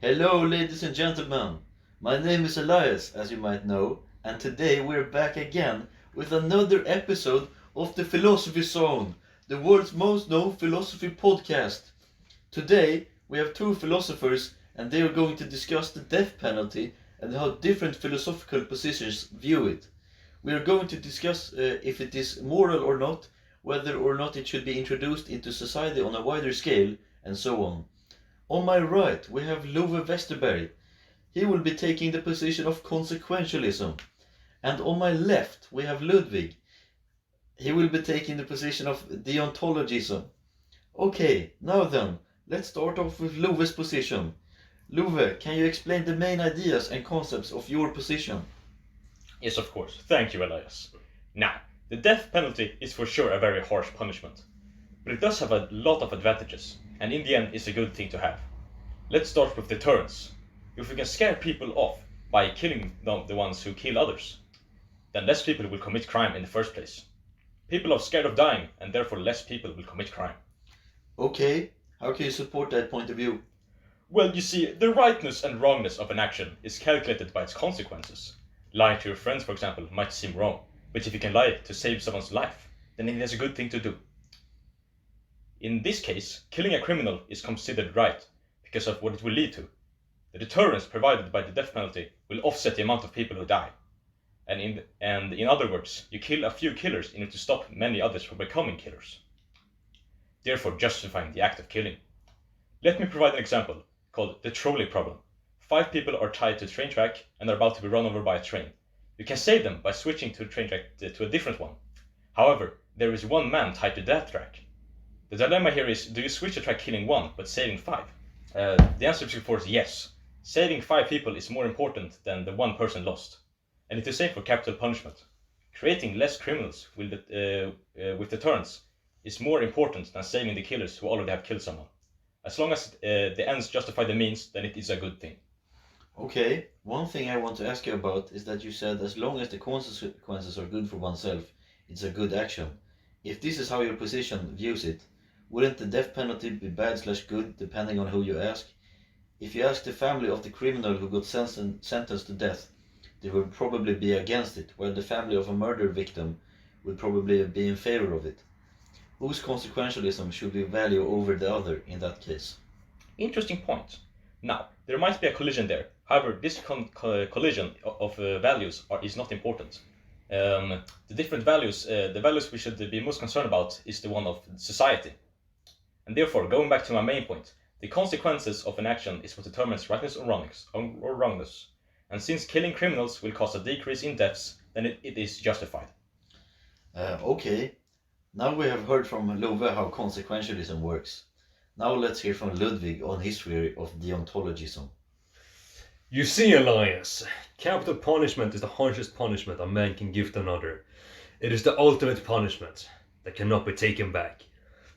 Hello, ladies and gentlemen. My name is Elias, as you might know, and today we're back again with another episode of the Philosophy Zone, the world's most known philosophy podcast. Today we have two philosophers, and they are going to discuss the death penalty and how different philosophical positions view it. We are going to discuss if it is moral or not, whether or not it should be introduced into society on a wider scale, and so on. On my right, we have Love Westerberg. He will be taking the position of consequentialism. And on my left, we have Ludwig. He will be taking the position of deontologism. Okay, now then, let's start off with Love's position. Love, can you explain the main ideas and concepts of your position? Yes, of course. Thank you, Elias. Now, the death penalty is for sure a very harsh punishment, but it does have a lot of advantages, and in the end is a good thing to have. Let's start with deterrence. If we can scare people off by killing the ones who kill others, then less people will commit crime in the first place. People are scared of dying, and therefore less people will commit crime. Okay, how can you support that point of view? Well, you see, the rightness and wrongness of an action is calculated by its consequences. Lying to your friends, for example, might seem wrong, but if you can lie to save someone's life, then it is a good thing to do. In this case, killing a criminal is considered right because of what it will lead to. The deterrence provided by the death penalty will offset the amount of people who die. And in other words, you kill a few killers in order to stop many others from becoming killers, therefore justifying the act of killing. Let me provide an example called the trolley problem. 5 people are tied to a train track and are about to be run over by a train. You can save them by switching to a train track to a different one. However, there is one man tied to that track. The dilemma here is, do you switch the track killing 1 but saving 5? The answer is of course yes. Saving 5 people is more important than the 1 person lost. And it's the same for capital punishment. Creating less criminals with deterrence is more important than saving the killers who already have killed someone. As long as the ends justify the means, then it is a good thing. Okay, one thing I want to ask you about is that you said as long as the consequences are good for oneself, it's a good action. If this is how your position views it, wouldn't the death penalty be bad/good depending on who you ask? If you ask the family of the criminal who got sentenced to death, they would probably be against it, while the family of a murder victim would probably be in favor of it. Whose consequentialism should we value over the other in that case? Interesting point. Now, there might be a collision there. However, this collision of values is not important. The different values, the values we should be most concerned about is the one of society. And therefore, going back to my main point, the consequences of an action is what determines rightness or wrongness. And since killing criminals will cause a decrease in deaths, then it is justified. Okay, now we have heard from Love how consequentialism works. Now let's hear from Ludwig on his theory of deontologism. You see, Elias, capital punishment is the harshest punishment a man can give to another. It is the ultimate punishment that cannot be taken back.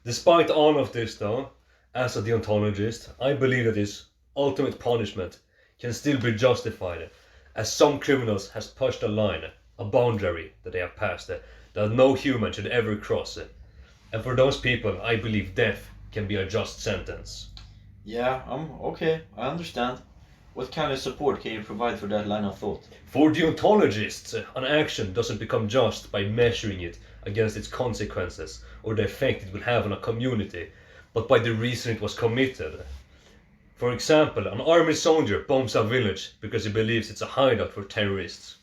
Despite all of this, though, as a deontologist, I believe that this ultimate punishment can still be justified, as some criminals has pushed a line, a boundary that they have passed, that no human should ever cross. And for those people, I believe death can be a just sentence. Yeah, okay, I understand. What kind of support can you provide for that line of thought? For deontologists, an action doesn't become just by measuring it against its consequences or the effect it will have on a community, but by the reason it was committed. For example, an army soldier bombs a village because he believes it's a hideout for terrorists.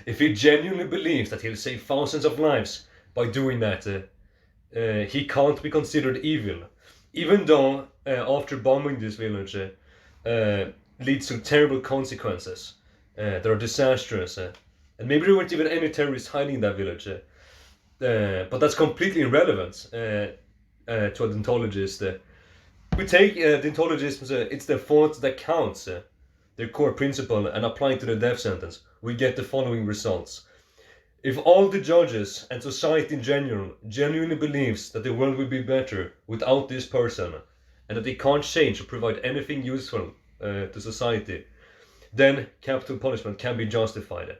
If he genuinely believes that he'll save thousands of lives by doing that, he can't be considered evil, even though after bombing this village leads to terrible consequences that are disastrous, and maybe there weren't even any terrorists hiding in that village, but that's completely irrelevant to a deontologist. We take deontologism, it's the thought that counts, their core principle, and applying to the death sentence, we get the following results. If all the judges and society in general genuinely believes that the world will be better without this person, and that they can't change or provide anything useful to society, then capital punishment can be justified.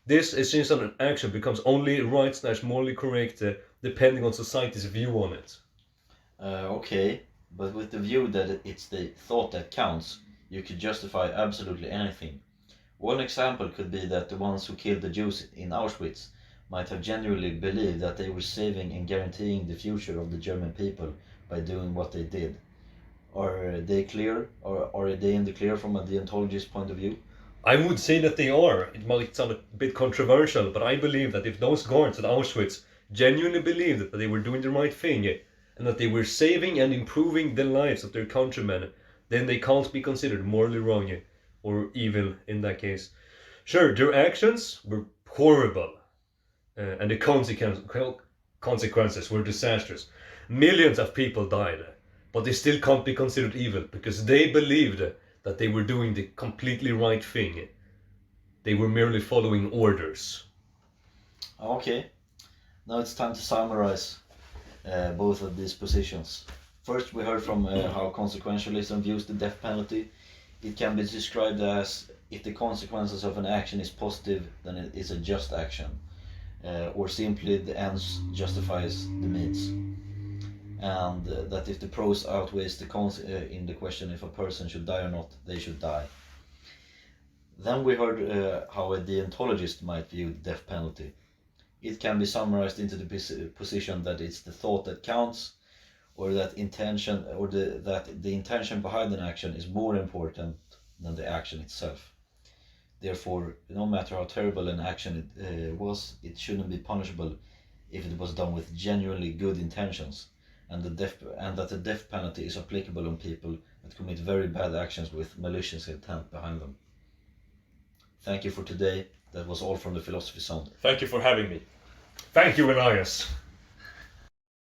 This is since an action becomes only right/morally correct depending on society's view on it. Okay, but with the view that it's the thought that counts, you could justify absolutely anything. One example could be that the ones who killed the Jews in Auschwitz might have genuinely believed that they were saving and guaranteeing the future of the German people by doing what they did. Are they clear, or are they in the clear from a deontologist point of view? I would say that they are. It might sound a bit controversial, but I believe that if those guards at Auschwitz genuinely believed that they were doing the right thing and that they were saving and improving the lives of their countrymen, then they can't be considered morally wrong or evil in that case. Sure, their actions were horrible, and the consequences were disastrous. Millions of people died, but they still can't be considered evil because they believed that they were doing the completely right thing. They were merely following orders. Okay, now it's time to summarize both of these positions. First, we heard from how consequentialism views the death penalty. It can be described as if the consequences of an action is positive, then it is a just action, or simply the ends justifies the means. And that if the pros outweighs the cons in the question if a person should die or not, they should die. Then we heard how a deontologist might view the death penalty. It can be summarized into the position that it's the thought that counts, or that intention, or that the intention behind an action is more important than the action itself. Therefore, no matter how terrible an action was, it shouldn't be punishable if it was done with genuinely good intentions, and that the death penalty is applicable on people that commit very bad actions with malicious intent behind them. Thank you for today. That was all from the Philosophy Zone. Thank you for having me. Thank you, Elias.